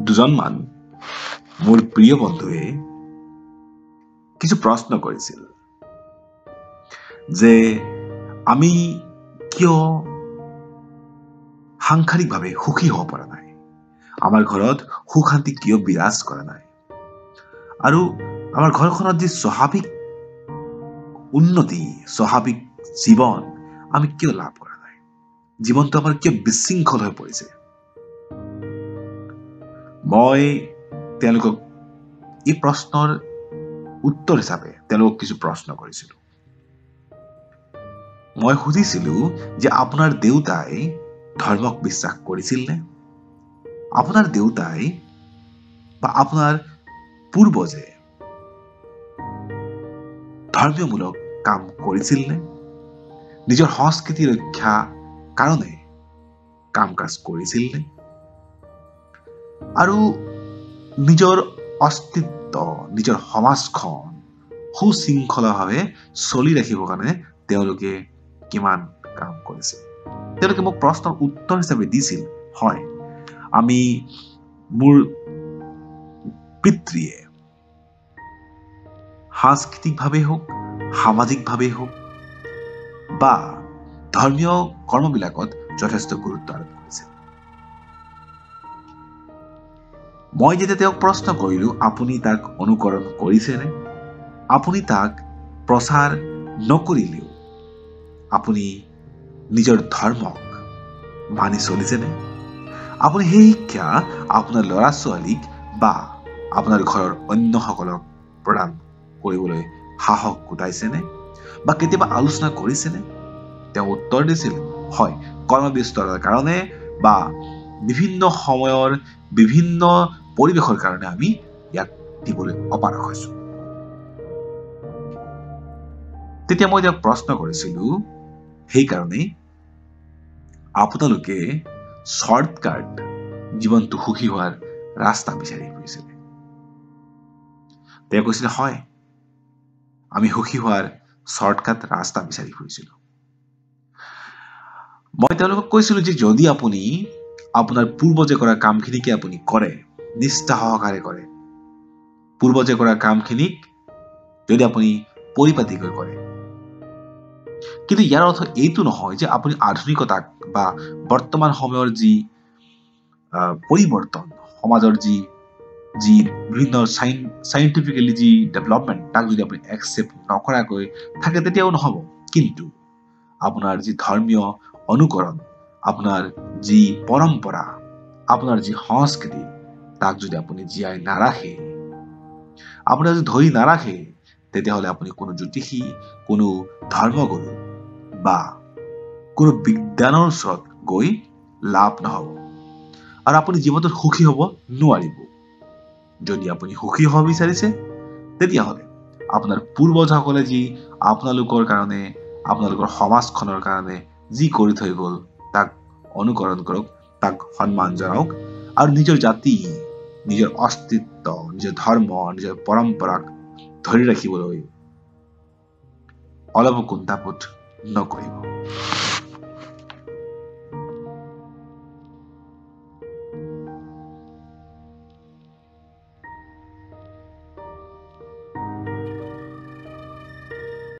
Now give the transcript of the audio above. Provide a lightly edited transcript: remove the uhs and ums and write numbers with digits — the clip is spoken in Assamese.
দুজনমান মোৰ প্ৰিয় বন্ধুৱে কিছু প্ৰশ্ন কৰিছিল যে আমি কিয় সাংসাৰিকভাৱে সুখী হ'ব পৰা নাই, আমাৰ ঘৰত সুখ শান্তি কিয় বিৰাজ কৰা নাই, আৰু আমাৰ ঘৰখনত যি স্বাভাৱিক উন্নতি, স্বাভাৱিক জীৱন আমি কিয় লাভ কৰা নাই, জীৱনটো আমাৰ কিয় বিশৃংখল হৈ পৰিছে। মই তেওঁলোকক এই প্ৰশ্নৰ উত্তৰ হিচাপে তেওঁলোকক কিছু প্ৰশ্ন কৰিছিলো। মই সুধিছিলো যে আপোনাৰ দেউতাই ধৰ্মক বিশ্বাস কৰিছিল নে? আপোনাৰ দেউতাই বা আপোনাৰ পূৰ্বজে ধৰ্মীয়মূলক কাম কৰিছিল নে? নিজৰ সংস্কৃতি ৰক্ষা কাৰণে কাম কাজ কৰিছিল নে? আৰু নিজৰ অস্তিত্ব, নিজৰ সমাজখন সুশৃংখলভাৱে চলি ৰাখিবৰ কাৰণে তেওঁলোকে কিমান কাম কৰিছিল? তেওঁলোকে মোক প্ৰশ্নৰ উত্তৰ হিচাপে দিছিল, হয়, আমি মোৰ পিতৃয়ে সাংস্কৃতিকভাৱে হওক, সামাজিকভাৱে হওক বা ধৰ্মীয় কৰ্মবিলাকত যথেষ্ট গুৰুত্ব আৰোপ কৰিছিল। মই যেতিয়া তেওঁক প্ৰশ্ন কৰিলো, আপুনি তাক অনুকৰণ কৰিছেনে? আপুনি তাক প্ৰচাৰ নকৰিলেও আপুনি নিজৰ ধৰ্মক মানি চলিছেনে? আপুনি সেই শিক্ষা আপোনাৰ ল'ৰা ছোৱালীক বা আপোনাৰ ঘৰৰ অন্যসকলক প্ৰদান কৰিবলৈ সাহস গোটাইছেনে বা কেতিয়াবা আলোচনা কৰিছেনে? তেওঁ উত্তৰ দিছিল, হয়, কৰ্মব্যস্ততাৰ কাৰণে বা বিভিন্ন সময়ৰ বিভিন্ন পৰিৱেশৰ কাৰণে আমি ইয়াক দিবলৈ অপাৰগ হৈছো। তেতিয়া মই তেওঁক প্ৰশ্ন কৰিছিলো, সেইকাৰণে আপোনালোকে শ্বৰ্টকাট জীৱনটো সুখী হোৱাৰ ৰাস্তা বিচাৰি ফুৰিছিলে। তেওঁ কৈছিলে, হয়, আমি সুখী হোৱাৰ শ্বৰ্টকাট ৰাস্তা বিচাৰি ফুৰিছিলো। মই তেওঁলোকক কৈছিলো যে যদি আপুনি আপোনাৰ পূৰ্বজে কৰা কামখিনিকে আপুনি কৰে, নিষ্ঠা সহকাৰে কৰে, পূৰ্বজে কৰা কামখিনিক যদি আপুনি পৰিপাটিকৈ কৰে, কিন্তু ইয়াৰ অৰ্থ এইটো নহয় যে আপুনি আধুনিকতাক বা বৰ্তমান সময়ৰ যি পৰিৱৰ্তন, সমাজৰ যি বিভিন্ন চাইণ্টিফিকেলি যি ডেভেলপমেণ্ট, তাক যদি আপুনি একচেপ্ট নকৰাকৈ থাকে তেতিয়াও নহব। কিন্তু আপোনাৰ যি ধৰ্মীয় অনুকৰণ, আপোনাৰ যি পৰম্পৰা, আপোনাৰ যি সংস্কৃতি, তাক যদি আপুনি জীয়াই নাৰাখে, আপোনাৰ যদি ধৰি নাৰাখে, তেতিয়াহ'লে আপুনি কোনো জ্যোতিষী, কোনো ধৰ্মগুৰু বা কোনো বিজ্ঞানৰ ওচৰত গৈ লাভ নহব, আৰু আপুনি জীৱনটোত সুখী হ'ব নোৱাৰিব। যদি আপুনি সুখী হ'ব বিচাৰিছে, তেতিয়াহ'লে আপোনাৰ পূৰ্বজসকলে যি আপোনালোকৰ কাৰণে, আপোনালোকৰ সমাজখনৰ কাৰণে যি কৰি থৈ গ'ল, তাক অনুকৰণ কৰক, তাক সন্মান জনাওক, আৰু নিজৰ জাতি, নিজৰ অস্তিত্ব, নিজৰ ধৰ্ম, নিজৰ পৰম্পৰাক ধৰি ৰাখিবলৈ অলপো কুণ্ঠাবোধ নকৰিব।